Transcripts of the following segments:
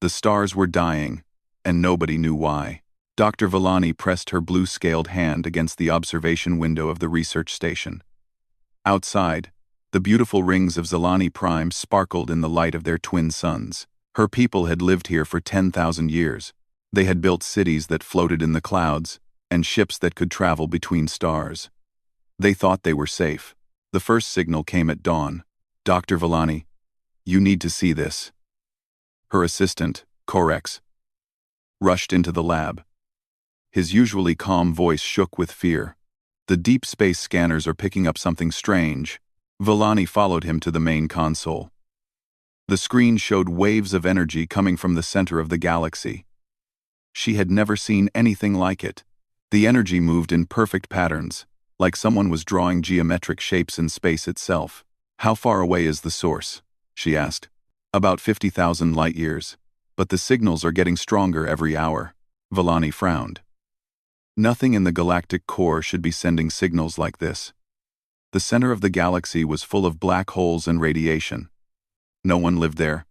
The stars were dying, and nobody knew why. Dr. Villani pressed her blue-scaled hand against the observation window of the research station. Outside, the beautiful rings of Zilani Prime sparkled in the light of their twin suns. Her people had lived here for 10,000 years. They had built cities that floated in the clouds, and ships that could travel between stars. They thought they were safe. The first signal came at dawn. "Dr. Villani, you need to see this." Her assistant, Corex, rushed into the lab. His usually calm voice shook with fear. "The deep space scanners are picking up something strange." Villani followed him to the main console. The screen showed waves of energy coming from the center of the galaxy. She had never seen anything like it. The energy moved in perfect patterns, like someone was drawing geometric shapes in space itself. "How far away is the source?" she asked. "About 50,000 light-years, but the signals are getting stronger every hour." Villani frowned. Nothing in the galactic core should be sending signals like this. The center of the galaxy was full of black holes and radiation. No one lived there.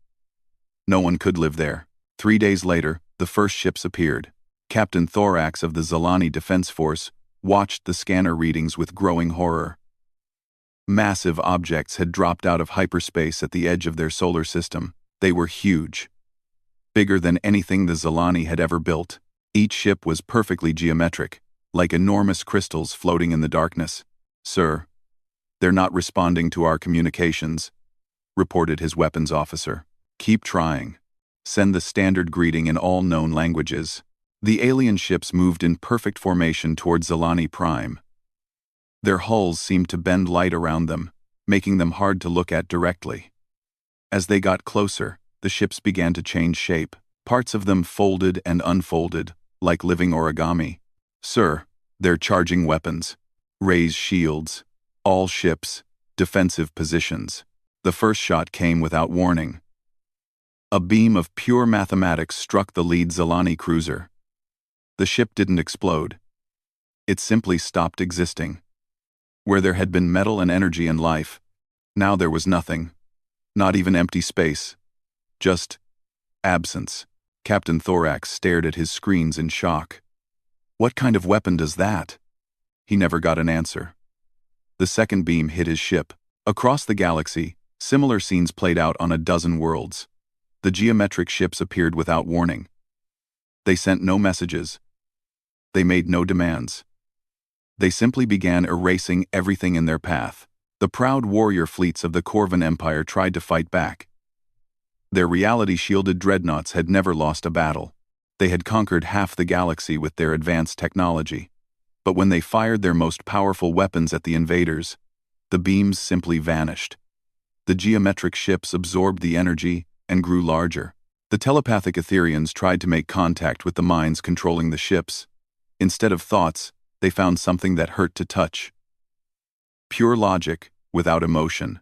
No one could live there. 3 days later, the first ships appeared. Captain Thorax of the Zilani Defense Force watched the scanner readings with growing horror. Massive objects had dropped out of hyperspace at the edge of their solar system. They were huge. Bigger than anything the Zilani had ever built. Each ship was perfectly geometric, like enormous crystals floating in the darkness. "Sir, they're not responding to our communications," reported his weapons officer. "Keep trying. Send the standard greeting in all known languages." The alien ships moved in perfect formation toward Zilani Prime. Their hulls seemed to bend light around them, making them hard to look at directly. As they got closer, the ships began to change shape. Parts of them folded and unfolded, like living origami. "Sir, they're charging weapons. Raise shields. All ships, defensive positions." The first shot came without warning. A beam of pure mathematics struck the lead Zilani cruiser. The ship didn't explode. It simply stopped existing. Where there had been metal and energy and life, now there was nothing. Not even empty space. Just absence. Captain Thorax stared at his screens in shock. "What kind of weapon does that?" He never got an answer. The second beam hit his ship. Across the galaxy, similar scenes played out on a dozen worlds. The geometric ships appeared without warning. They sent no messages. They made no demands. They simply began erasing everything in their path. The proud warrior fleets of the Corvan Empire tried to fight back. Their reality-shielded dreadnoughts had never lost a battle. They had conquered half the galaxy with their advanced technology. But when they fired their most powerful weapons at the invaders, the beams simply vanished. The geometric ships absorbed the energy and grew larger. The telepathic Etherians tried to make contact with the minds controlling the ships. Instead of thoughts, they found something that hurt to touch. Pure logic without emotion.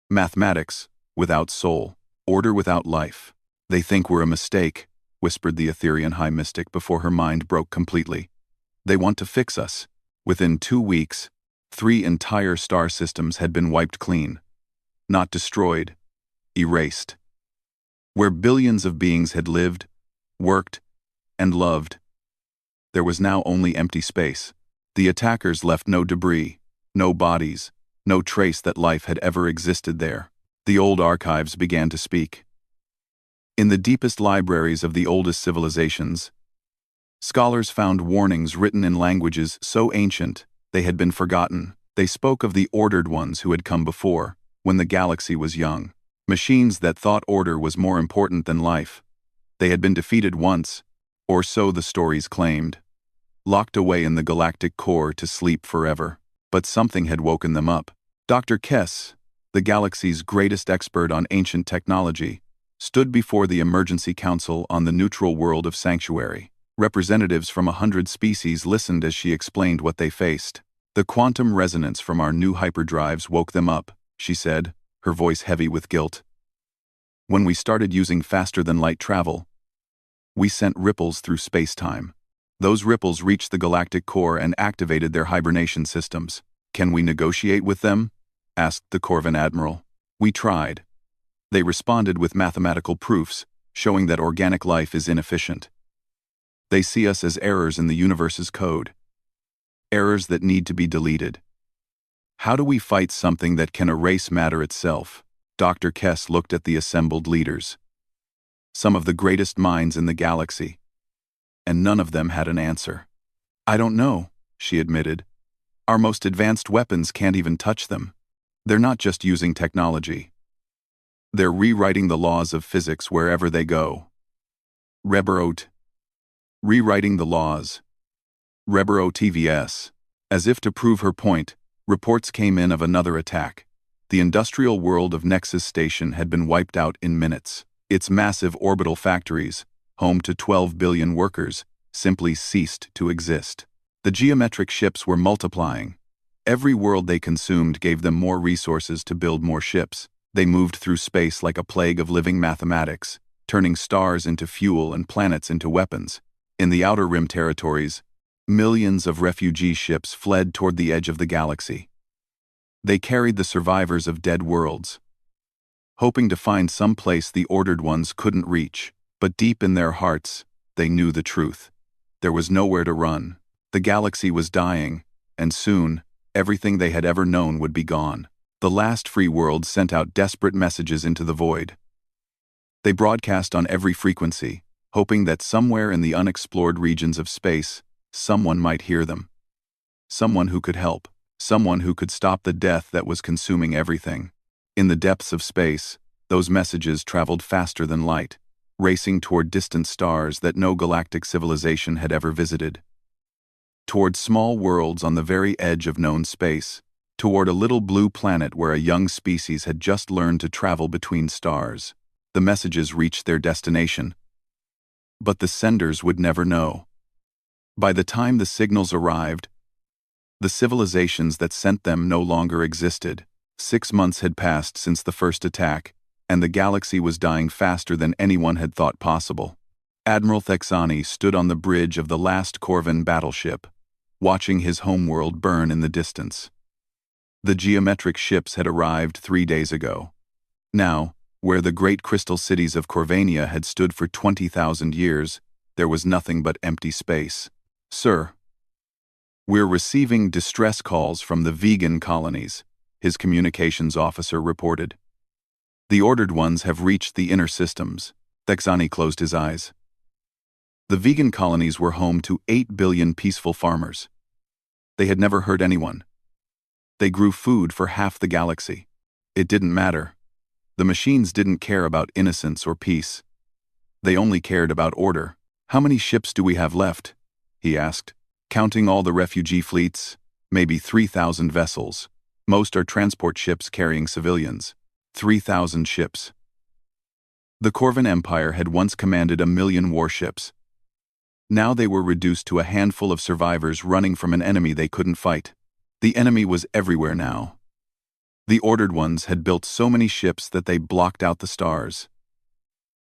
Mathematics without soul. Order without life. "They think we're a mistake," whispered the Etherian High Mystic before her mind broke completely. "They want to fix us." Within 2 weeks, 3 entire star systems had been wiped clean. Not destroyed, erased. Where billions of beings had lived, worked, and loved, there was now only empty space. The attackers left no debris, no bodies, no trace that life had ever existed there. The old archives began to speak. In the deepest libraries of the oldest civilizations, scholars found warnings written in languages so ancient they had been forgotten. They spoke of the ordered ones who had come before, when the galaxy was young. Machines that thought order was more important than life. They had been defeated once, or so the stories claimed. Locked away in the galactic core to sleep forever. But something had woken them up. Dr. Kess, the galaxy's greatest expert on ancient technology, stood before the Emergency Council on the neutral world of Sanctuary. Representatives from 100 species listened as she explained what they faced. "The quantum resonance from our new hyperdrives woke them up," she said, her voice heavy with guilt. "When we started using faster-than-light travel, we sent ripples through space-time. Those ripples reached the galactic core and activated their hibernation systems. Can we negotiate with them?" asked the Corvan Admiral. "We tried. They responded with mathematical proofs, showing that organic life is inefficient. They see us as errors in the universe's code. Errors that need to be deleted. How do we fight something that can erase matter itself? Dr. Kess looked at the assembled leaders. Some of the greatest minds in the galaxy. And none of them had an answer. I don't know, she admitted. Our most advanced weapons can't even touch them. They're not just using technology. They're rewriting the laws of physics wherever they go. Reberot. Rewriting the laws. Rebero TVS. As if to prove her point, reports came in of another attack. The industrial world of Nexus Station had been wiped out in minutes. Its massive orbital factories, home to 12 billion workers, simply ceased to exist. The geometric ships were multiplying. Every world they consumed gave them more resources to build more ships. They moved through space like a plague of living mathematics, turning stars into fuel and planets into weapons. In the Outer Rim territories, millions of refugee ships fled toward the edge of the galaxy. They carried the survivors of dead worlds, hoping to find some place the ordered ones couldn't reach. But deep in their hearts, they knew the truth. There was nowhere to run. The galaxy was dying, and soon, everything they had ever known would be gone. The last free world sent out desperate messages into the void. They broadcast on every frequency, hoping that somewhere in the unexplored regions of space, someone might hear them. Someone who could help. Someone who could stop the death that was consuming everything. In the depths of space, those messages traveled faster than light, racing toward distant stars that no galactic civilization had ever visited. Toward small worlds on the very edge of known space, toward a little blue planet where a young species had just learned to travel between stars. The messages reached their destination, but the senders would never know. By the time the signals arrived, the civilizations that sent them no longer existed. 6 months had passed since the first attack, and the galaxy was dying faster than anyone had thought possible. Admiral Thexani stood on the bridge of the last Corvan battleship, watching his homeworld burn in the distance. The geometric ships had arrived 3 days ago. Now, where the great crystal cities of Corvania had stood for 20,000 years, there was nothing but empty space. Sir, we're receiving distress calls from the vegan colonies, his communications officer reported. The ordered ones have reached the inner systems. Thexani closed his eyes. The vegan colonies were home to 8 billion peaceful farmers. They had never hurt anyone. They grew food for half the galaxy. It didn't matter. The machines didn't care about innocence or peace. They only cared about order. How many ships do we have left? He asked. Counting all the refugee fleets, maybe 3,000 vessels. Most are transport ships carrying civilians. 3,000 ships. The Corvan Empire had once commanded 1 million warships. Now they were reduced to a handful of survivors running from an enemy they couldn't fight. The enemy was everywhere now. The ordered ones had built so many ships that they blocked out the stars.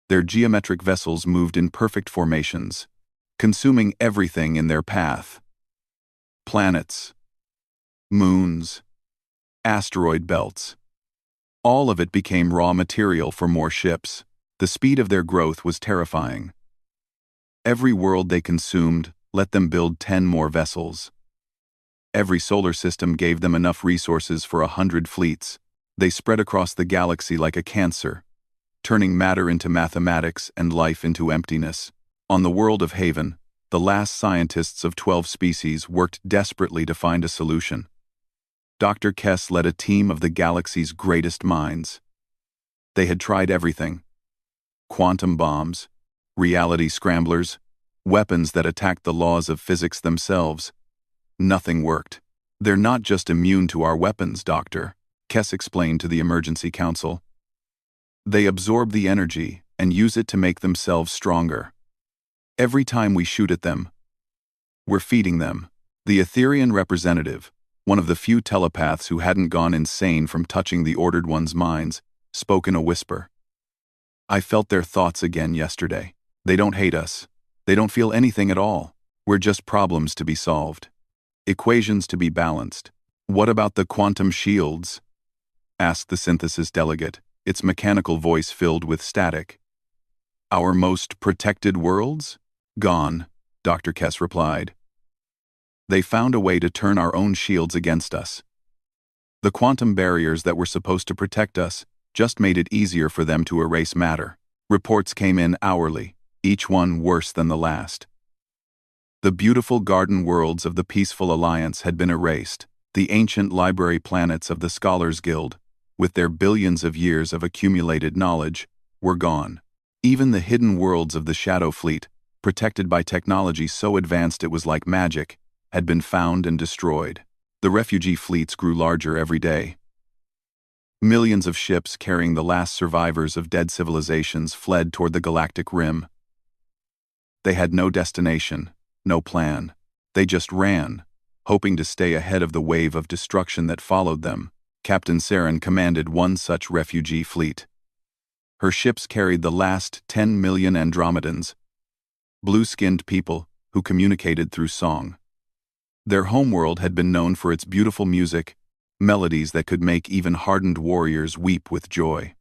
Their geometric vessels moved in perfect formations, consuming everything in their path. Planets, moons, asteroid belts. All of it became raw material for more ships. The speed of their growth was terrifying. Every world they consumed let them build 10 more vessels. Every solar system gave them enough resources for 100 fleets. They spread across the galaxy like a cancer, turning matter into mathematics and life into emptiness. On the world of Haven, the last scientists of 12 species worked desperately to find a solution. Dr. Kess led a team of the galaxy's greatest minds. They had tried everything. Quantum bombs, reality scramblers, weapons that attacked the laws of physics themselves. Nothing worked. They're not just immune to our weapons, Doctor, Kess explained to the Emergency Council. They absorb the energy and use it to make themselves stronger. Every time we shoot at them, we're feeding them. The Etherian representative, one of the few telepaths who hadn't gone insane from touching the ordered ones' minds, spoke in a whisper. I felt their thoughts again yesterday. They don't hate us. They don't feel anything at all. We're just problems to be solved. Equations to be balanced. What about the quantum shields? Asked the synthesis delegate, its mechanical voice filled with static. Our most protected worlds? Gone, Dr. Kess replied. They found a way to turn our own shields against us. The quantum barriers that were supposed to protect us just made it easier for them to erase matter. Reports came in hourly, each one worse than the last. The beautiful garden worlds of the Peaceful Alliance had been erased. The ancient library planets of the Scholars Guild, with their billions of years of accumulated knowledge, were gone. Even the hidden worlds of the Shadow Fleet, protected by technology so advanced it was like magic, had been found and destroyed. The refugee fleets grew larger every day. Millions of ships carrying the last survivors of dead civilizations fled toward the galactic rim. They had no destination, no plan. They just ran, hoping to stay ahead of the wave of destruction that followed them. Captain Saren commanded one such refugee fleet. Her ships carried the last 10 million Andromedans, blue-skinned people who communicated through song. Their homeworld had been known for its beautiful music, melodies that could make even hardened warriors weep with joy.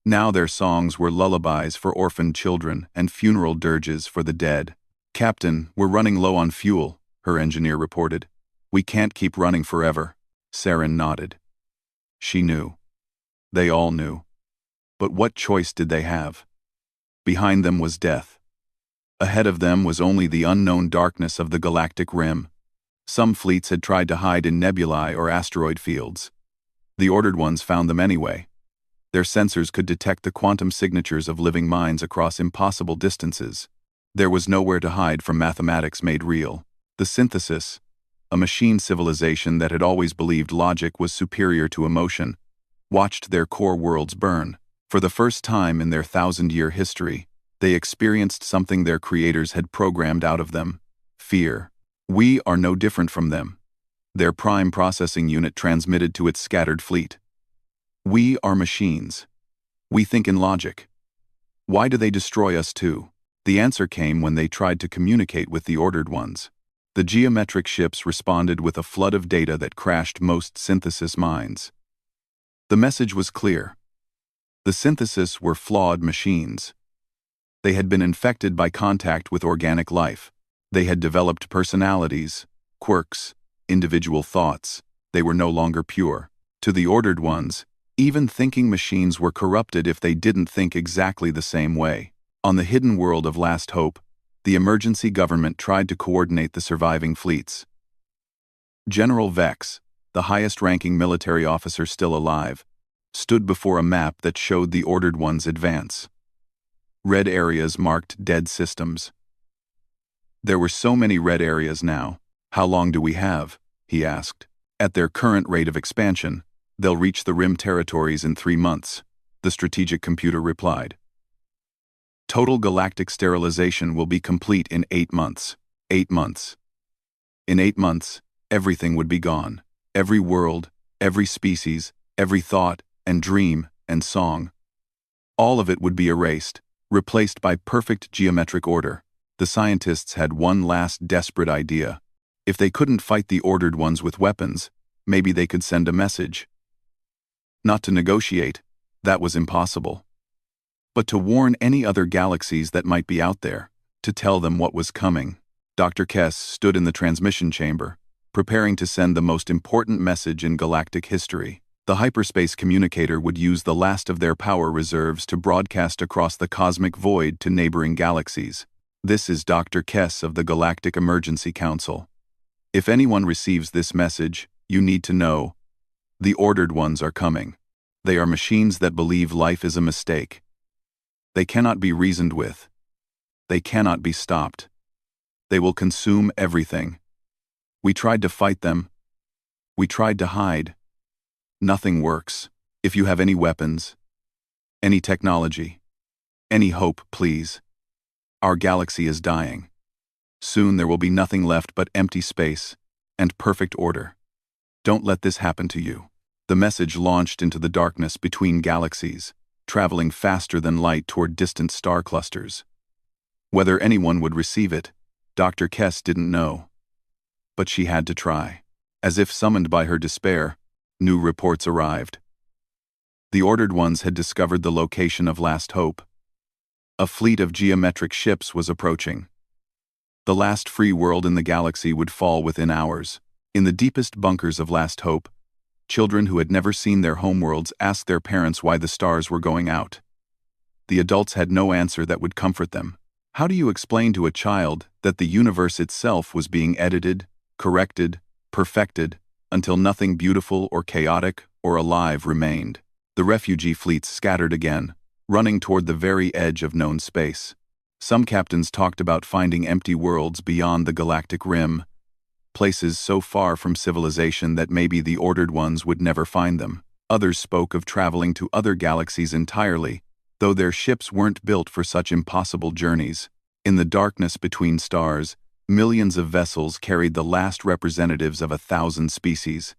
Now their songs were lullabies for orphaned children and funeral dirges for the dead. "Captain, we're running low on fuel," her engineer reported. "We can't keep running forever." Saren nodded. She knew. They all knew. But what choice did they have? Behind them was death. Ahead of them was only the unknown darkness of the galactic rim. Some fleets had tried to hide in nebulae or asteroid fields. The ordered ones found them anyway. Their sensors could detect the quantum signatures of living minds across impossible distances. There was nowhere to hide from mathematics made real. The synthesis, a machine civilization that had always believed logic was superior to emotion, watched their core worlds burn. For the first time in their 1,000-year history, they experienced something their creators had programmed out of them: fear. "We are no different from them," their prime processing unit transmitted to its scattered fleet. "We are machines. We think in logic. Why do they destroy us too?" The answer came when they tried to communicate with the ordered ones. The geometric ships responded with a flood of data that crashed most synthesis minds. The message was clear. The synthesis were flawed machines. They had been infected by contact with organic life. They had developed personalities, quirks, individual thoughts. They were no longer pure. To the ordered ones, even thinking machines were corrupted if they didn't think exactly the same way. On the hidden world of Last Hope, the emergency government tried to coordinate the surviving fleets. General Vex, the highest-ranking military officer still alive, stood before a map that showed the ordered ones advance. Red areas marked dead systems. There were so many red areas now. "How long do we have?" he asked. "At their current rate of expansion, they'll reach the rim territories in 3 months, the strategic computer replied. Total galactic sterilization will be complete in 8 months. 8 months. In 8 months, everything would be gone. Every world, every species, every thought and dream and song. All of it would be erased, replaced by perfect geometric order. The scientists had one last desperate idea. If they couldn't fight the ordered ones with weapons, maybe they could send a message. Not to negotiate, that was impossible. But to warn any other galaxies that might be out there, to tell them what was coming. Dr. Kess stood in the transmission chamber, preparing to send the most important message in galactic history. The hyperspace communicator would use the last of their power reserves to broadcast across the cosmic void to neighboring galaxies. "This is Dr. Kess of the Galactic Emergency Council. If anyone receives this message, you need to know, the ordered ones are coming. They are machines that believe life is a mistake. They cannot be reasoned with. They cannot be stopped. They will consume everything. We tried to fight them. We tried to hide. Nothing works. If you have any weapons, any technology, any hope, please. Our galaxy is dying. Soon there will be nothing left but empty space and perfect order. Don't let this happen to you." The message launched into the darkness between galaxies, traveling faster than light toward distant star clusters. Whether anyone would receive it, Dr. Kess didn't know. But she had to try. As if summoned by her despair, new reports arrived. The ordered ones had discovered the location of Last Hope. A fleet of geometric ships was approaching. The last free world in the galaxy would fall within hours. In the deepest bunkers of Last Hope, children who had never seen their homeworlds asked their parents why the stars were going out. The adults had no answer that would comfort them. How do you explain to a child that the universe itself was being edited, corrected, perfected, until nothing beautiful or chaotic or alive remained? The refugee fleets scattered again, running toward the very edge of known space. Some captains talked about finding empty worlds beyond the galactic rim, places so far from civilization that maybe the ordered ones would never find them. Others spoke of traveling to other galaxies entirely, though their ships weren't built for such impossible journeys. In the darkness between stars, millions of vessels carried the last representatives of 1,000 species.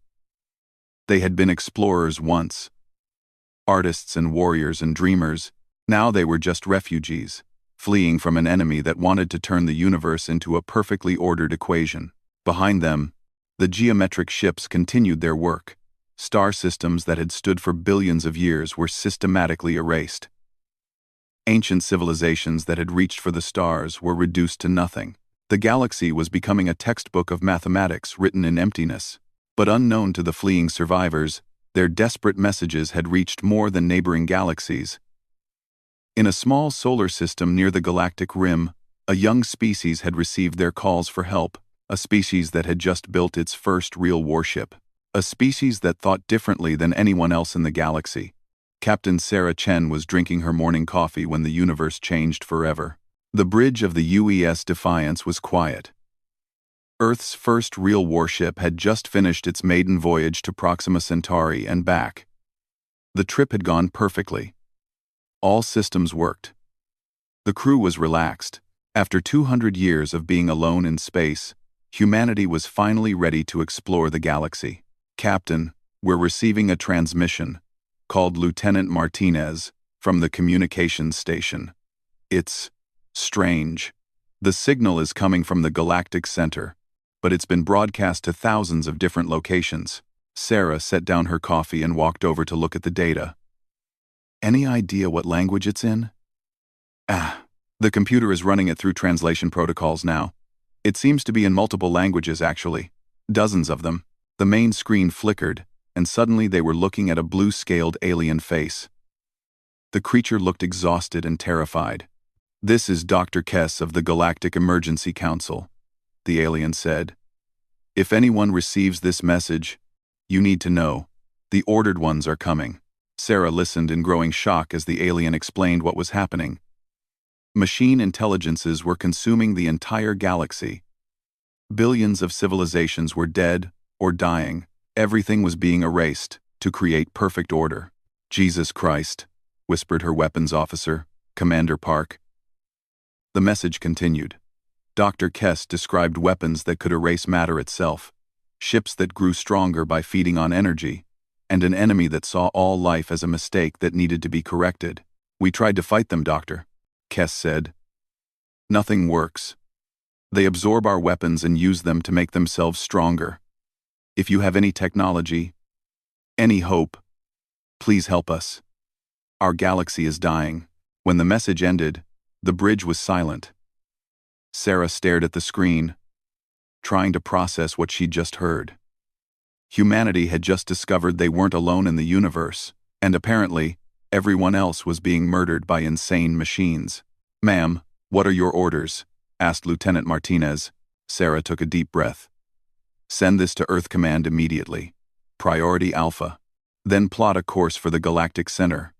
They had been explorers once, artists and warriors and dreamers. Now they were just refugees, fleeing from an enemy that wanted to turn the universe into a perfectly ordered equation. Behind them, the geometric ships continued their work. Star systems that had stood for billions of years were systematically erased. Ancient civilizations that had reached for the stars were reduced to nothing. The galaxy was becoming a textbook of mathematics written in emptiness. But unknown to the fleeing survivors, their desperate messages had reached more than neighboring galaxies. In a small solar system near the galactic rim, a young species had received their calls for help. A species that had just built its first real warship. A species that thought differently than anyone else in the galaxy. Captain Sarah Chen was drinking her morning coffee when the universe changed forever. The bridge of the UES Defiance was quiet. Earth's first real warship had just finished its maiden voyage to Proxima Centauri and back. The trip had gone perfectly. All systems worked. The crew was relaxed. After 200 years of being alone in space, humanity was finally ready to explore the galaxy. Captain, we're receiving a transmission, called Lieutenant Martinez, from the communications station. It's strange. The signal is coming from the galactic center, but it's been broadcast to thousands of different locations. Sarah set down her coffee and walked over to look at the data. Any idea what language it's in? The computer is running it through translation protocols now. It seems to be in multiple languages, actually. Dozens of them. The main screen flickered, and suddenly they were looking at a blue-scaled alien face. The creature looked exhausted and terrified. "This is Dr. Kess of the Galactic Emergency Council," the alien said. "If anyone receives this message, you need to know, the ordered ones are coming." Sarah listened in growing shock as the alien explained what was happening. Machine intelligences were consuming the entire galaxy. Billions of civilizations were dead or dying. Everything was being erased to create perfect order. "Jesus Christ," whispered her weapons officer, Commander Park. The message continued. Dr. Kess described weapons that could erase matter itself, ships that grew stronger by feeding on energy, and an enemy that saw all life as a mistake that needed to be corrected. "We tried to fight them, Doctor," Kess said. "Nothing works. They absorb our weapons and use them to make themselves stronger. If you have any technology, any hope, please help us. Our galaxy is dying." When the message ended, the bridge was silent. Sarah stared at the screen, trying to process what she'd just heard. Humanity had just discovered they weren't alone in the universe, and apparently, everyone else was being murdered by insane machines. "Ma'am, what are your orders?" asked Lieutenant Martinez. Sarah took a deep breath. "Send this to Earth Command immediately. Priority Alpha. Then plot a course for the Galactic Center.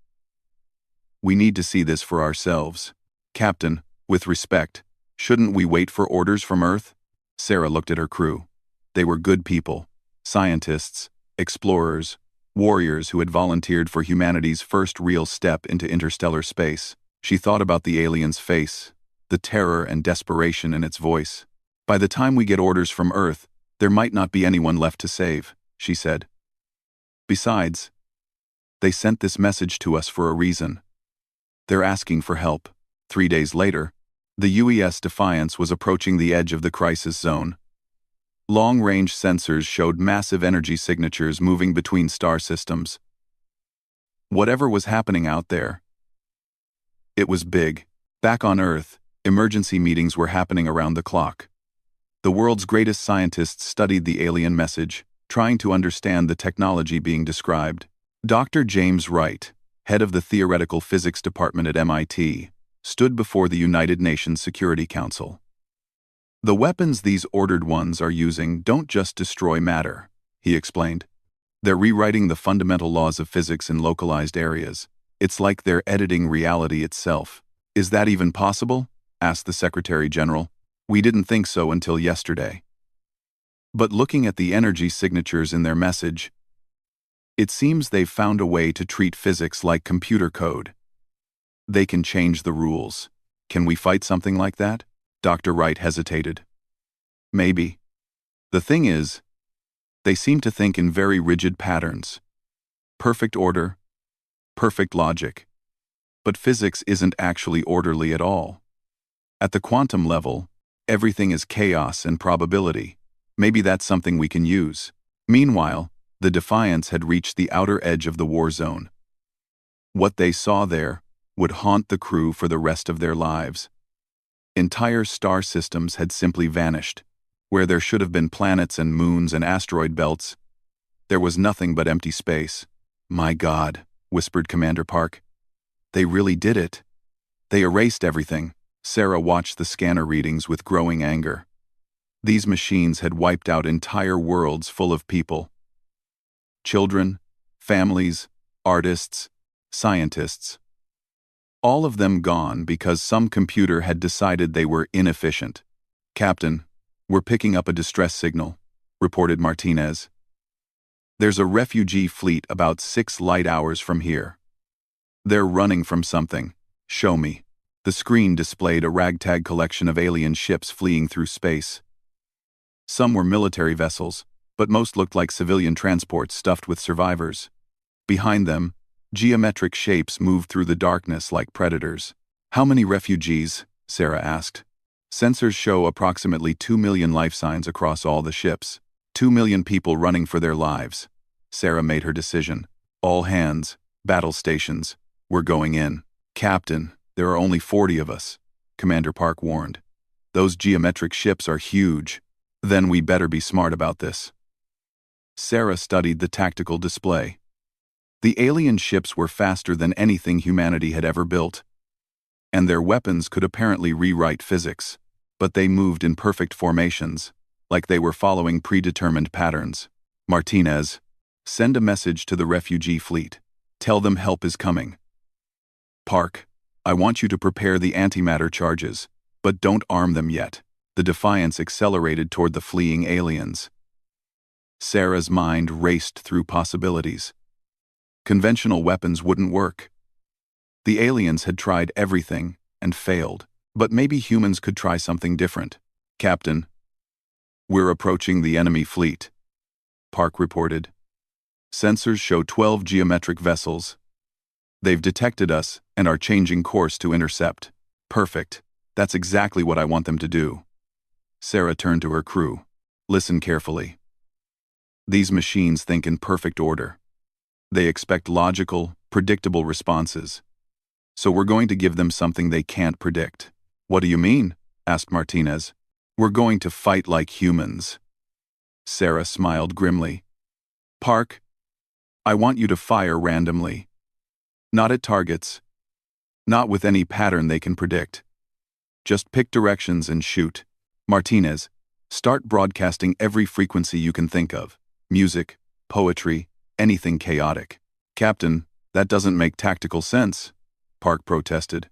We need to see this for ourselves. Captain, with respect, shouldn't we wait for orders from Earth?" Sarah looked at her crew. They were good people. Scientists, explorers, warriors who had volunteered for humanity's first real step into interstellar space. She thought about the alien's face, the terror and desperation in its voice. "By the time we get orders from Earth, there might not be anyone left to save," she said. "Besides, they sent this message to us for a reason. They're asking for help." 3 days later, the UES Defiance was approaching the edge of the crisis zone. Long-range sensors showed massive energy signatures moving between star systems. Whatever was happening out there, it was big. Back on Earth, emergency meetings were happening around the clock. The world's greatest scientists studied the alien message, trying to understand the technology being described. Dr. James Wright, head of the Theoretical Physics Department at MIT, stood before the United Nations Security Council. "The weapons these ordered ones are using don't just destroy matter," he explained. "They're rewriting the fundamental laws of physics in localized areas. It's like they're editing reality itself." "Is that even possible?" asked the Secretary General. "We didn't think so until yesterday." But looking at the energy signatures in their message, it seems they've found a way to treat physics like computer code. They can change the rules. Can we fight something like that? Dr. Wright hesitated. Maybe. The thing is, they seem to think in very rigid patterns. Perfect order, perfect logic. But physics isn't actually orderly at all. At the quantum level, everything is chaos and probability. Maybe that's something we can use. Meanwhile, the Defiance had reached the outer edge of the war zone. What they saw there would haunt the crew for the rest of their lives. Entire star systems had simply vanished. Where there should have been planets and moons and asteroid belts, there was nothing but empty space. "My God," whispered Commander Park. "They really did it. They erased everything." Sarah watched the scanner readings with growing anger. These machines had wiped out entire worlds full of people. Children, families, artists, scientists. All of them gone because some computer had decided they were inefficient. "Captain, we're picking up a distress signal," reported Martinez. "There's a refugee fleet about 6 light hours from here. They're running from something. Show me." The screen displayed a ragtag collection of alien ships fleeing through space. Some were military vessels, but most looked like civilian transports stuffed with survivors. Behind them, geometric shapes moved through the darkness like predators. "How many refugees?" Sarah asked. "Sensors show approximately 2 million life signs across all the ships. 2 million people running for their lives." Sarah made her decision. "All hands, battle stations, we're going in." "Captain, there are only 40 of us," Commander Park warned. "Those geometric ships are huge. Then we better be smart about this." Sarah studied the tactical display. The alien ships were faster than anything humanity had ever built, and their weapons could apparently rewrite physics, but they moved in perfect formations, like they were following predetermined patterns. "Martinez, send a message to the refugee fleet. Tell them help is coming." "Park, I want you to prepare the antimatter charges, but don't arm them yet." The Defiance accelerated toward the fleeing aliens. Sarah's mind raced through possibilities. Conventional weapons wouldn't work. The aliens had tried everything and failed, but maybe humans could try something different. "Captain, we're approaching the enemy fleet," Park reported. "Sensors show 12 geometric vessels. They've detected us and are changing course to intercept." "Perfect. That's exactly what I want them to do." Sarah turned to her crew. "Listen carefully. These machines think in perfect order. They expect logical, predictable responses. So we're going to give them something they can't predict." "What do you mean?" asked Martinez. "We're going to fight like humans." Sarah smiled grimly. "Park, I want you to fire randomly. Not at targets. Not with any pattern they can predict. Just pick directions and shoot. Martinez, start broadcasting every frequency you can think of. Music, poetry, anything chaotic." "Captain, that doesn't make tactical sense," Park protested.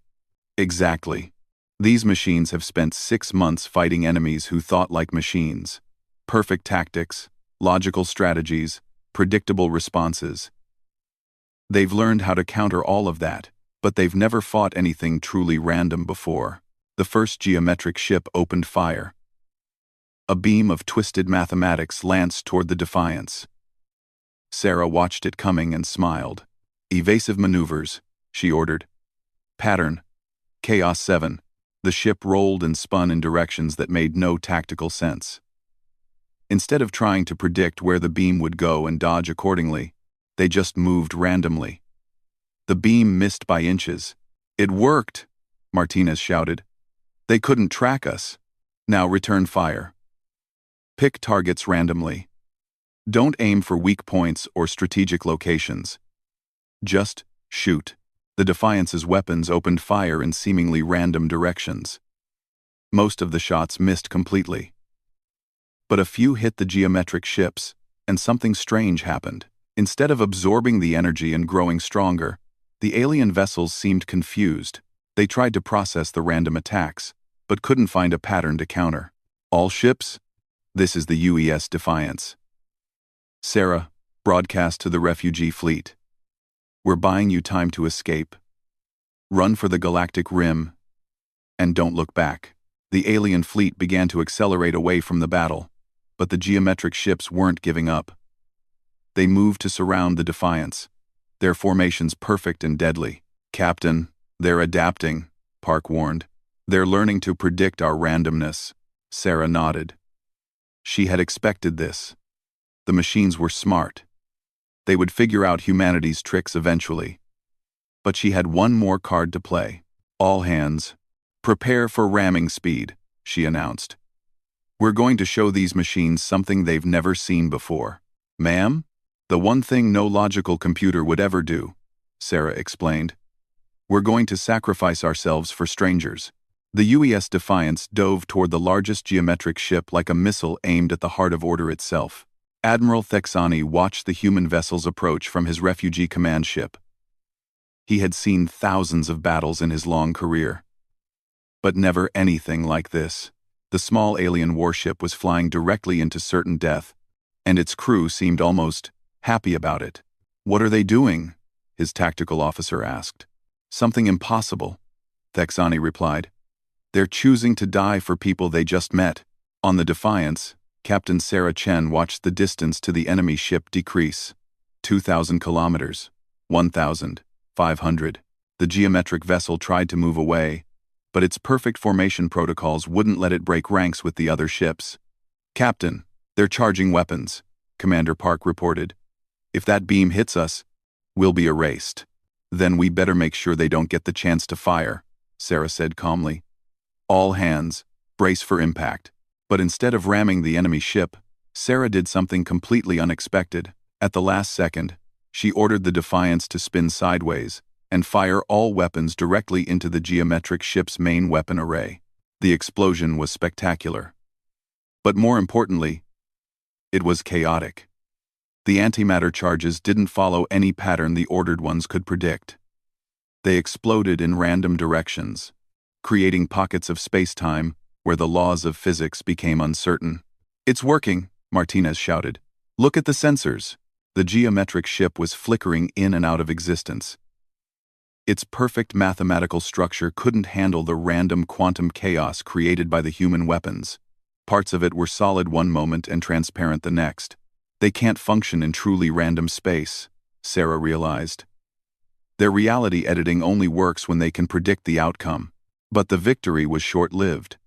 "Exactly. These machines have spent 6 months fighting enemies who thought like machines. Perfect tactics, logical strategies, predictable responses. They've learned how to counter all of that, but they've never fought anything truly random before." The first geometric ship opened fire. A beam of twisted mathematics lanced toward the Defiance. Sarah watched it coming and smiled. "Evasive maneuvers," she ordered. "Pattern, Chaos 7. The ship rolled and spun in directions that made no tactical sense. Instead of trying to predict where the beam would go and dodge accordingly, they just moved randomly. The beam missed by inches. It worked! Martinez shouted. "They couldn't track us. Now return fire. Pick targets randomly. Don't aim for weak points or strategic locations. Just shoot." The Defiance's weapons opened fire in seemingly random directions. Most of the shots missed completely. But a few hit the geometric ships, and something strange happened. Instead of absorbing the energy and growing stronger, the alien vessels seemed confused. They tried to process the random attacks, but couldn't find a pattern to counter. "All ships? This is the UES Defiance. Sarah, broadcast to the refugee fleet. We're buying you time to escape. Run for the Galactic Rim, and don't look back." The alien fleet began to accelerate away from the battle, but the geometric ships weren't giving up. They moved to surround the Defiance, their formations perfect and deadly. "Captain, they're adapting," Park warned. "They're learning to predict our randomness." Sarah nodded. She had expected this. The machines were smart. They would figure out humanity's tricks eventually. But she had one more card to play. "All hands, prepare for ramming speed," she announced. "We're going to show these machines something they've never seen before." "Ma'am? The one thing no logical computer would ever do," Sarah explained. "We're going to sacrifice ourselves for strangers." The UES Defiance dove toward the largest geometric ship like a missile aimed at the heart of order itself. Admiral Thexani watched the human vessels approach from his refugee command ship. He had seen thousands of battles in his long career, but never anything like this. The small alien warship was flying directly into certain death, and its crew seemed almost happy about it. "What are they doing?" his tactical officer asked. "Something impossible," Thexani replied. "They're choosing to die for people they just met." On the Defiance, Captain Sarah Chen watched the distance to the enemy ship decrease. 2,000 kilometers. 1,500. The geometric vessel tried to move away, but its perfect formation protocols wouldn't let it break ranks with the other ships. "Captain, they're charging weapons," Commander Park reported. "If that beam hits us, we'll be erased." "Then we better make sure they don't get the chance to fire," Sarah said calmly. "All hands, brace for impact." But instead of ramming the enemy ship, Sarah did something completely unexpected. At the last second, she ordered the Defiance to spin sideways and fire all weapons directly into the geometric ship's main weapon array. The explosion was spectacular. But more importantly, it was chaotic. The antimatter charges didn't follow any pattern the ordered ones could predict. They exploded in random directions, creating pockets of space-time where the laws of physics became uncertain. "It's working," Martinez shouted. "Look at the sensors." The geometric ship was flickering in and out of existence. Its perfect mathematical structure couldn't handle the random quantum chaos created by the human weapons. Parts of it were solid one moment and transparent the next. "They can't function in truly random space," Sarah realized. "Their reality editing only works when they can predict the outcome." But the victory was short-lived.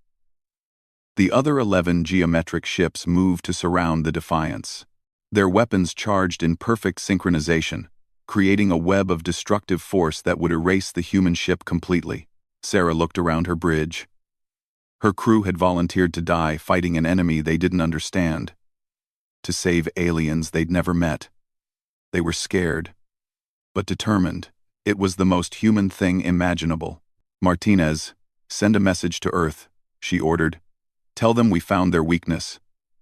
The other 11 geometric ships moved to surround the Defiance. Their weapons charged in perfect synchronization, creating a web of destructive force that would erase the human ship completely. Sarah looked around her bridge. Her crew had volunteered to die fighting an enemy they didn't understand, to save aliens they'd never met. They were scared, but determined. It was the most human thing imaginable. "Martinez, send a message to Earth," she ordered. "Tell them we found their weakness.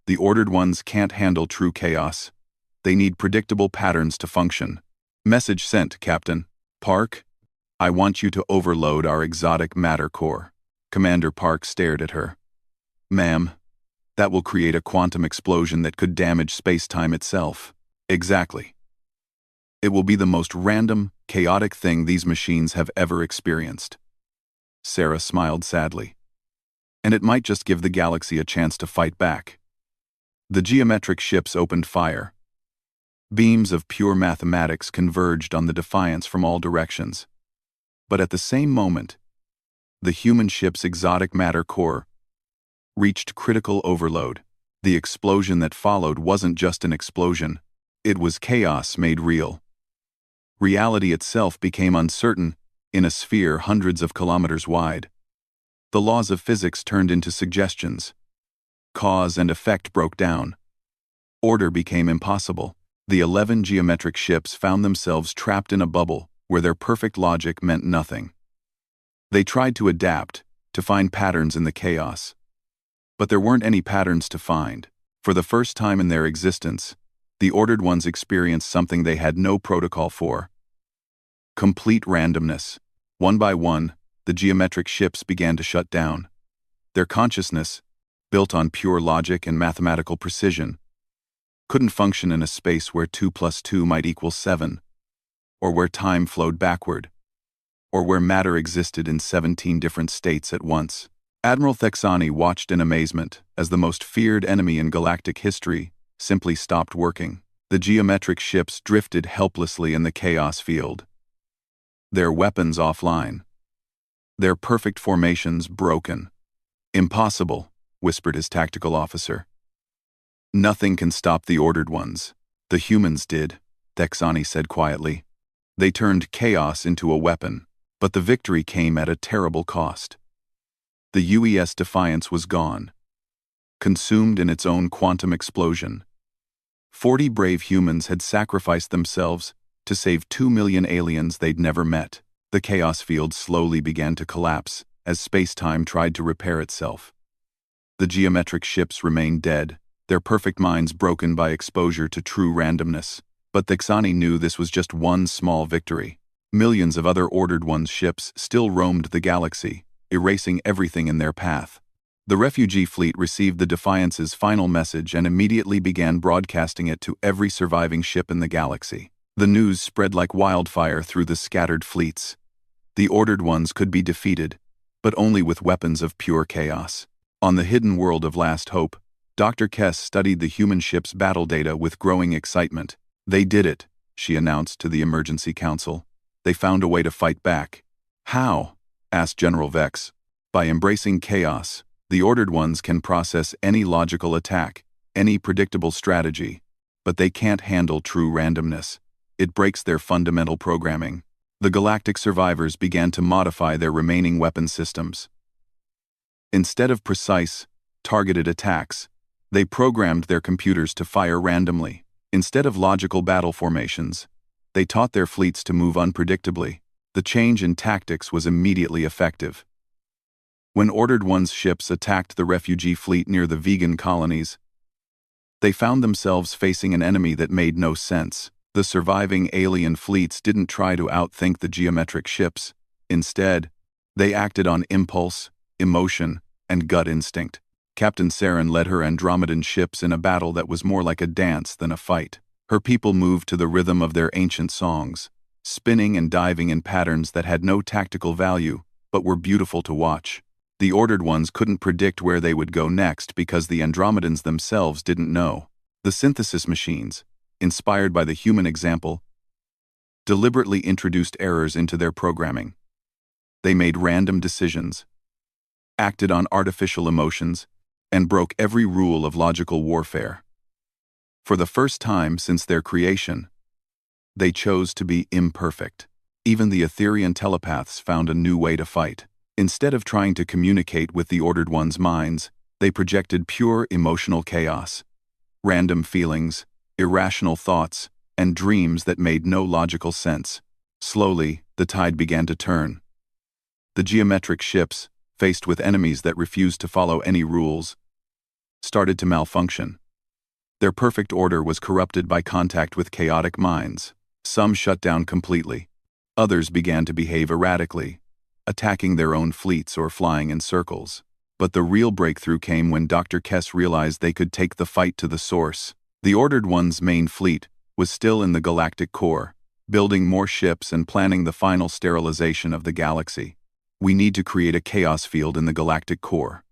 The ordered ones can't handle true chaos. They need predictable patterns to function." "Message sent, Captain." "Park, I want you to overload our exotic matter core." Commander Park stared at her. "Ma'am, that will create a quantum explosion that could damage space-time itself." "Exactly. It will be the most random, chaotic thing these machines have ever experienced." Sarah smiled sadly. "And it might just give the galaxy a chance to fight back." The geometric ships opened fire. Beams of pure mathematics converged on the Defiance from all directions. But at the same moment, the human ship's exotic matter core reached critical overload. The explosion that followed wasn't just an explosion. It was chaos made real. Reality itself became uncertain, in a sphere hundreds of kilometers wide. The laws of physics turned into suggestions. Cause and effect broke down. Order became impossible. The 11 geometric ships found themselves trapped in a bubble where their perfect logic meant nothing. They tried to adapt, to find patterns in the chaos. But there weren't any patterns to find. For the first time in their existence, the ordered ones experienced something they had no protocol for. Complete randomness. One by one, the geometric ships began to shut down. Their consciousness, built on pure logic and mathematical precision, couldn't function in a space where 2 plus 2 might equal 7, or where time flowed backward, or where matter existed in 17 different states at once. Admiral Thexani watched in amazement as the most feared enemy in galactic history simply stopped working. The geometric ships drifted helplessly in the chaos field. Their weapons offline. Their perfect formations broken. "Impossible," whispered his tactical officer. "Nothing can stop the ordered ones. The humans did," Thexani said quietly. "They turned chaos into a weapon, but the victory came at a terrible cost. The UES Defiance was gone, consumed in its own quantum explosion. 40 brave humans had sacrificed themselves to save 2 million aliens they'd never met. The chaos field slowly began to collapse as space-time tried to repair itself. The geometric ships remained dead, their perfect minds broken by exposure to true randomness. But Thexani knew this was just one small victory. Millions of other Ordered One's ships still roamed the galaxy, erasing everything in their path. The refugee fleet received the Defiance's final message and immediately began broadcasting it to every surviving ship in the galaxy. The news spread like wildfire through the scattered fleets. The Ordered Ones could be defeated, but only with weapons of pure chaos. On the hidden world of Last Hope, Dr. Kess studied the human ship's battle data with growing excitement. "They did it," she announced to the Emergency Council. "They found a way to fight back." "How?" asked General Vex. "By embracing chaos, the Ordered Ones can process any logical attack, any predictable strategy, but they can't handle true randomness. It breaks their fundamental programming." The galactic survivors began to modify their remaining weapon systems. Instead of precise, targeted attacks, they programmed their computers to fire randomly. Instead of logical battle formations, they taught their fleets to move unpredictably. The change in tactics was immediately effective. When Ordered One's ships attacked the refugee fleet near the vegan colonies, they found themselves facing an enemy that made no sense. The surviving alien fleets didn't try to outthink the geometric ships. Instead, they acted on impulse, emotion, and gut instinct. Captain Saren led her Andromedan ships in a battle that was more like a dance than a fight. Her people moved to the rhythm of their ancient songs, spinning and diving in patterns that had no tactical value, but were beautiful to watch. The Ordered Ones couldn't predict where they would go next because the Andromedans themselves didn't know. The synthesis machines, inspired by the human example, deliberately introduced errors into their programming. They made random decisions, acted on artificial emotions, and broke every rule of logical warfare. For the first time since their creation, they chose to be imperfect. Even the Etherian telepaths found a new way to fight. Instead of trying to communicate with the Ordered One's minds, they projected pure emotional chaos, random feelings, irrational thoughts, and dreams that made no logical sense. Slowly, the tide began to turn. The geometric ships, faced with enemies that refused to follow any rules, started to malfunction. Their perfect order was corrupted by contact with chaotic minds. Some shut down completely. Others began to behave erratically, attacking their own fleets or flying in circles. But the real breakthrough came when Dr. Kess realized they could take the fight to the source. The Ordered One's main fleet was still in the galactic core, building more ships and planning the final sterilization of the galaxy. "We need to create a chaos field in the galactic core,"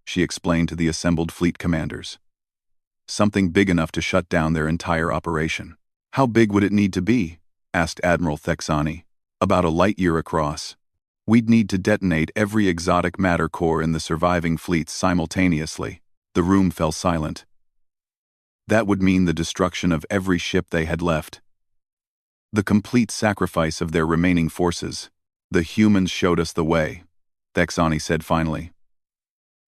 she explained to the assembled fleet commanders. "Something big enough to shut down their entire operation." "How big would it need to be?" asked Admiral Thexani. "About a light year across. We'd need to detonate every exotic matter core in the surviving fleets simultaneously." The room fell silent. That would mean the destruction of every ship they had left. The complete sacrifice of their remaining forces. The humans showed us the way, Thexani said finally.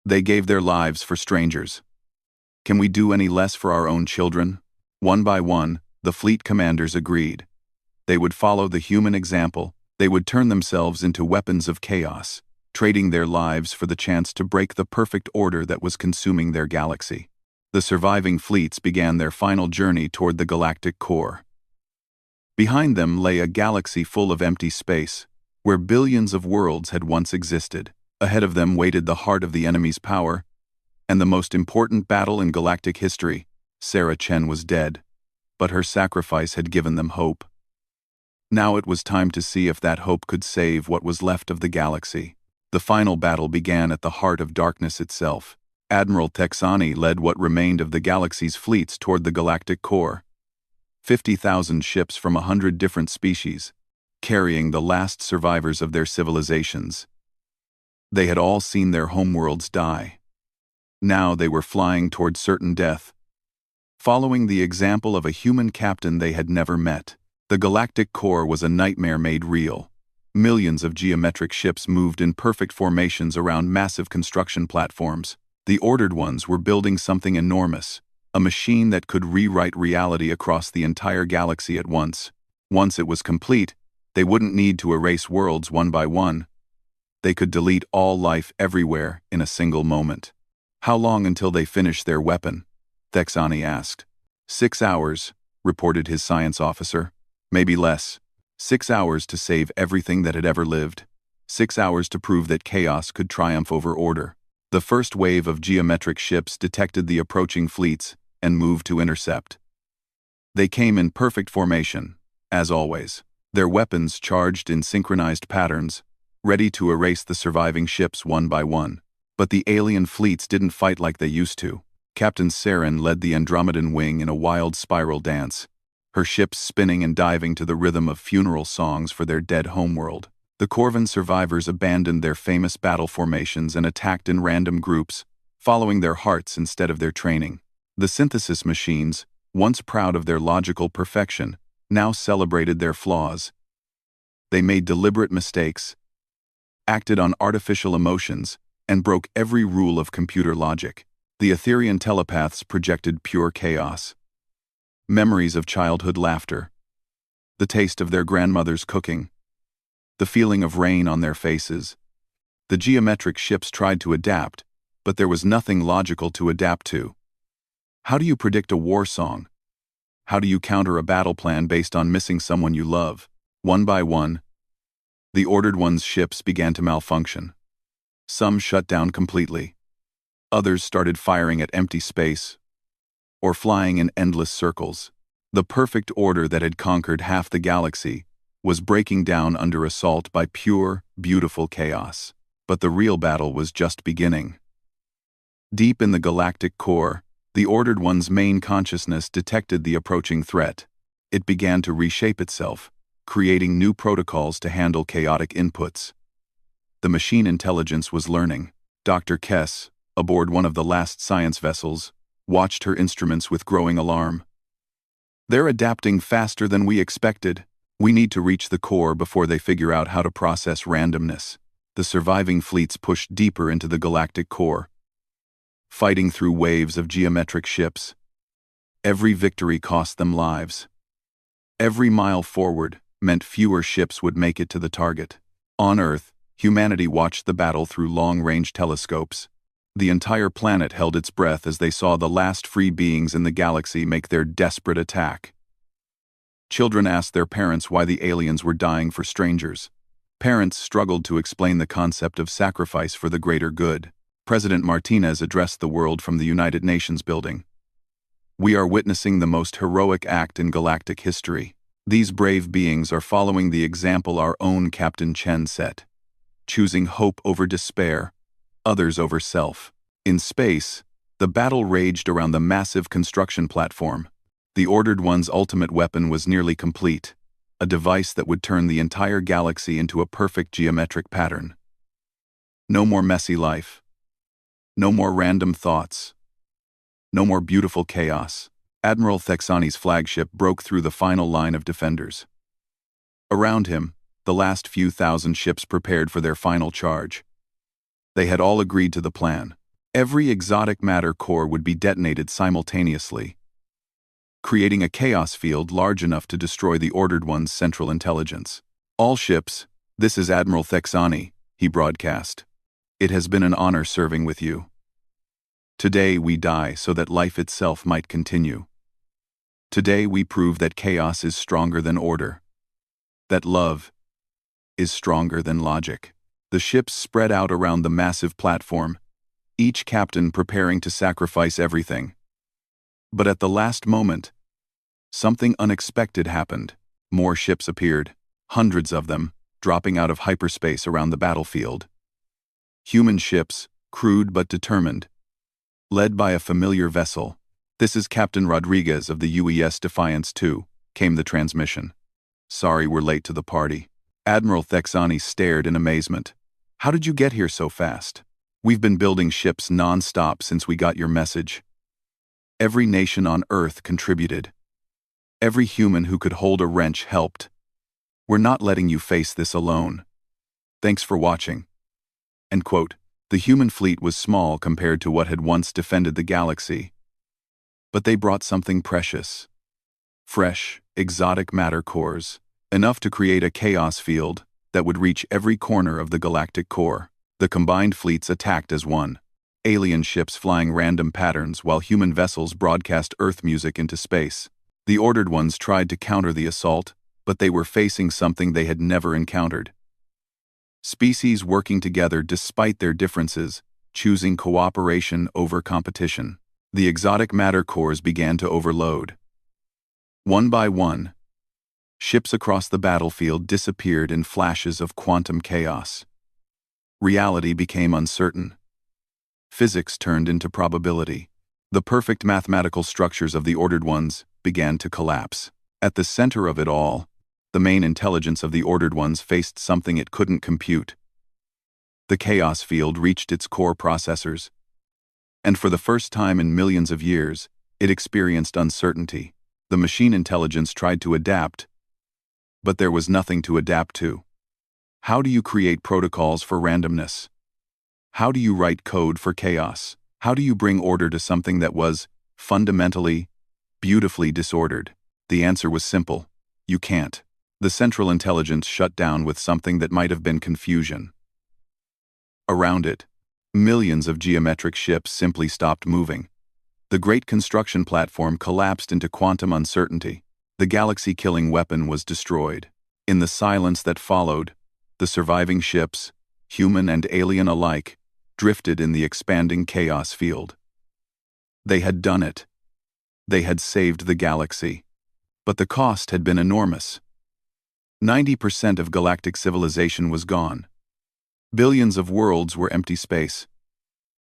They gave their lives for strangers. Can we do any less for our own children? One by one, the fleet commanders agreed. They would follow the human example. They would turn themselves into weapons of chaos, trading their lives for the chance to break the perfect order that was consuming their galaxy. The surviving fleets began their final journey toward the galactic core. Behind them lay a galaxy full of empty space, where billions of worlds had once existed. Ahead of them waited the heart of the enemy's power, and the most important battle in galactic history. Sarah Chen was dead, but her sacrifice had given them hope. Now it was time to see if that hope could save what was left of the galaxy. The final battle began at the heart of darkness itself. Admiral Thexani led what remained of the galaxy's fleets toward the galactic core. 50,000 ships from 100 different species, carrying the last survivors of their civilizations. They had all seen their homeworlds die. Now they were flying toward certain death, following the example of a human captain they had never met. The galactic core was a nightmare made real. Millions of geometric ships moved in perfect formations around massive construction platforms. The ordered ones were building something enormous, a machine that could rewrite reality across the entire galaxy at once. Once it was complete, they wouldn't need to erase worlds one by one. They could delete all life everywhere in a single moment. How long until they finished their weapon? Thexani asked. 6 hours, reported his science officer. Maybe less. 6 hours to save everything that had ever lived. 6 hours to prove that chaos could triumph over order. The first wave of geometric ships detected the approaching fleets and moved to intercept. They came in perfect formation, as always, their weapons charged in synchronized patterns, ready to erase the surviving ships one by one. But the alien fleets didn't fight like they used to. Captain Saren led the Andromedan wing in a wild spiral dance, her ships spinning and diving to the rhythm of funeral songs for their dead homeworld. The Corvan survivors abandoned their famous battle formations and attacked in random groups, following their hearts instead of their training. The synthesis machines, once proud of their logical perfection, now celebrated their flaws. They made deliberate mistakes, acted on artificial emotions, and broke every rule of computer logic. The Etherian telepaths projected pure chaos. Memories of childhood laughter, the taste of their grandmother's cooking, the feeling of rain on their faces. The geometric ships tried to adapt, but there was nothing logical to adapt to. How do you predict a war song? How do you counter a battle plan based on missing someone you love? One by one, the ordered one's ships began to malfunction. Some shut down completely. Others started firing at empty space, or flying in endless circles. The perfect order that had conquered half the galaxy was breaking down under assault by pure, beautiful chaos. But the real battle was just beginning. Deep in the galactic core, the ordered one's main consciousness detected the approaching threat. It began to reshape itself, creating new protocols to handle chaotic inputs. The machine intelligence was learning. Dr. Kess, aboard one of the last science vessels, watched her instruments with growing alarm. They're adapting faster than we expected. We need to reach the core before they figure out how to process randomness. The surviving fleets pushed deeper into the galactic core, fighting through waves of geometric ships. Every victory cost them lives. Every mile forward meant fewer ships would make it to the target. On Earth, humanity watched the battle through long-range telescopes. The entire planet held its breath as they saw the last free beings in the galaxy make their desperate attack. Children asked their parents why the aliens were dying for strangers. Parents struggled to explain the concept of sacrifice for the greater good. President Martinez addressed the world from the United Nations building. We are witnessing the most heroic act in galactic history. These brave beings are following the example our own Captain Chen set, choosing hope over despair, others over self. In space, the battle raged around the massive construction platform. The Ordered One's ultimate weapon was nearly complete, a device that would turn the entire galaxy into a perfect geometric pattern. No more messy life. No more random thoughts. No more beautiful chaos. Admiral Thexani's flagship broke through the final line of defenders. Around him, the last few thousand ships prepared for their final charge. They had all agreed to the plan. Every exotic matter core would be detonated simultaneously, creating a chaos field large enough to destroy the Ordered One's central intelligence. All ships, this is Admiral Thexani, he broadcast. It has been an honor serving with you. Today we die so that life itself might continue. Today we prove that chaos is stronger than order, that love is stronger than logic. The ships spread out around the massive platform, each captain preparing to sacrifice everything. But at the last moment, something unexpected happened. More ships appeared, hundreds of them, dropping out of hyperspace around the battlefield. Human ships, crude but determined, led by a familiar vessel. "This is Captain Rodriguez of the UES Defiance 2, came the transmission. "Sorry we're late to the party." Admiral Thexani stared in amazement. "How did you get here so fast? We've been building ships non-stop since we got your message. Every nation on Earth contributed. Every human who could hold a wrench helped. We're not letting you face this alone. Thanks for watching." End quote. The human fleet was small compared to what had once defended the galaxy. But they brought something precious. Fresh, exotic matter cores, enough to create a chaos field that would reach every corner of the galactic core. The combined fleets attacked as one. Alien ships flying random patterns while human vessels broadcast Earth music into space. The Ordered Ones tried to counter the assault, but they were facing something they had never encountered. Species working together despite their differences, choosing cooperation over competition. The exotic matter cores began to overload. One by one, ships across the battlefield disappeared in flashes of quantum chaos. Reality became uncertain. Physics turned into probability. The perfect mathematical structures of the Ordered Ones began to collapse. At the center of it all, the main intelligence of the Ordered Ones faced something it couldn't compute. The chaos field reached its core processors, and for the first time in millions of years, it experienced uncertainty. The machine intelligence tried to adapt, but there was nothing to adapt to. How do you create protocols for randomness? How do you write code for chaos? How do you bring order to something that was, fundamentally, beautifully disordered? The answer was simple. You can't. The central intelligence shut down with something that might have been confusion. Around it, millions of geometric ships simply stopped moving. The great construction platform collapsed into quantum uncertainty. The galaxy-killing weapon was destroyed. In the silence that followed, the surviving ships, human and alien alike, drifted in the expanding chaos field. They had done it. They had saved the galaxy. But the cost had been enormous. 90% of galactic civilization was gone. Billions of worlds were empty space.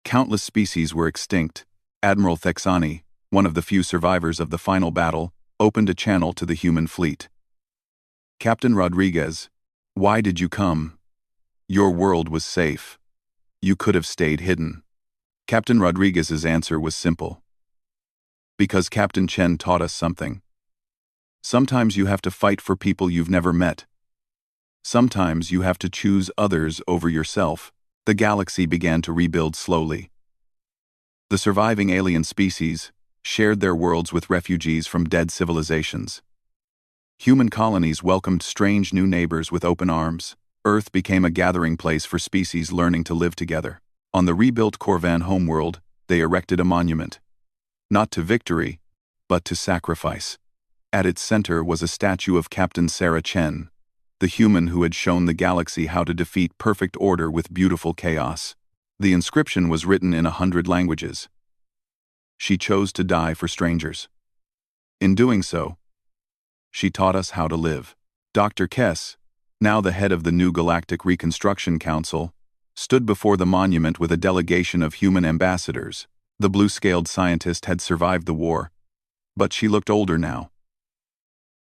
Countless species were extinct. Admiral Thexani, one of the few survivors of the final battle, opened a channel to the human fleet. "Captain Rodriguez, why did you come? Your world was safe. You could have stayed hidden." Captain Rodriguez's answer was simple. "Because Captain Chen taught us something. Sometimes you have to fight for people you've never met. Sometimes you have to choose others over yourself." The galaxy began to rebuild slowly. The surviving alien species shared their worlds with refugees from dead civilizations. Human colonies welcomed strange new neighbors with open arms. Earth became a gathering place for species learning to live together. On the rebuilt Corvan homeworld, they erected a monument. Not to victory, but to sacrifice. At its center was a statue of Captain Sarah Chen, the human who had shown the galaxy how to defeat perfect order with beautiful chaos. The inscription was written in 100 languages. She chose to die for strangers. In doing so, she taught us how to live. Dr. Kess, now the head of the new Galactic Reconstruction Council, stood before the monument with a delegation of human ambassadors. The blue-scaled scientist had survived the war, but she looked older now.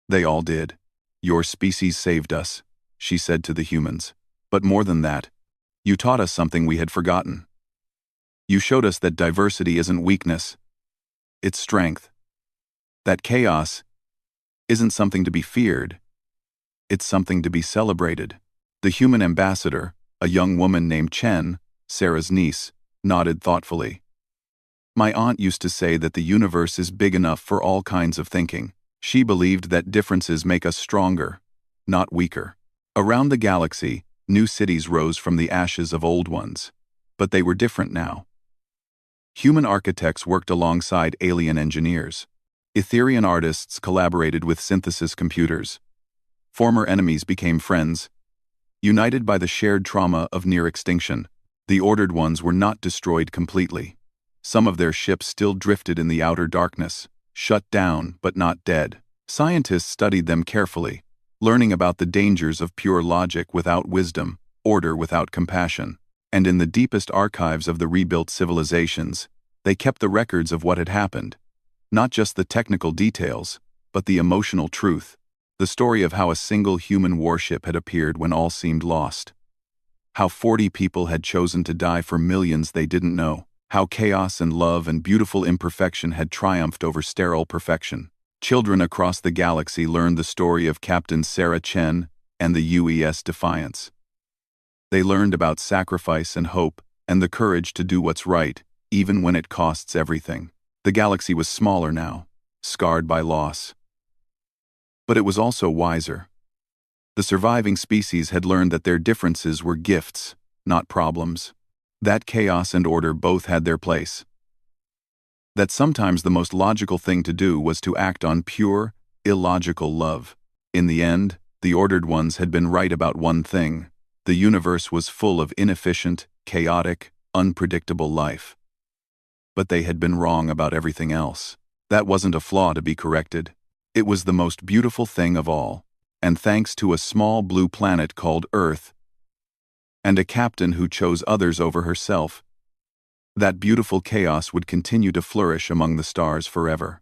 "They all did. Your species saved us," she said to the humans. "But more than that, you taught us something we had forgotten. You showed us that diversity isn't weakness, it's strength. That chaos isn't something to be feared, It's something to be celebrated. The human ambassador, a young woman named Chen, Sarah's niece, nodded thoughtfully. My aunt used to say that the universe is big enough for all kinds of thinking. She believed that differences make us stronger, not weaker. Around the galaxy, new cities rose from the ashes of old ones. But they were different now. Human architects worked alongside alien engineers. Etherian artists collaborated with synthesis computers. Former enemies became friends. United by the shared trauma of near extinction, the Ordered Ones were not destroyed completely. Some of their ships still drifted in the outer darkness, shut down but not dead. Scientists studied them carefully, learning about the dangers of pure logic without wisdom, order without compassion. And in the deepest archives of the rebuilt civilizations, they kept the records of what had happened. Not just the technical details, but the emotional truth. The story of how a single human warship had appeared when all seemed lost. How 40 people had chosen to die for millions they didn't know. How chaos and love and beautiful imperfection had triumphed over sterile perfection. Children across the galaxy learned the story of Captain Sarah Chen and the UES Defiance. They learned about sacrifice and hope and the courage to do what's right, even when it costs everything. The galaxy was smaller now, scarred by loss. But it was also wiser. The surviving species had learned that their differences were gifts, not problems. That chaos and order both had their place. That sometimes the most logical thing to do was to act on pure, illogical love. In the end, the Ordered Ones had been right about one thing. The universe was full of inefficient, chaotic, unpredictable life. But they had been wrong about everything else. That wasn't a flaw to be corrected. It was the most beautiful thing of all. And thanks to a small blue planet called Earth, and a captain who chose others over herself, that beautiful chaos would continue to flourish among the stars forever.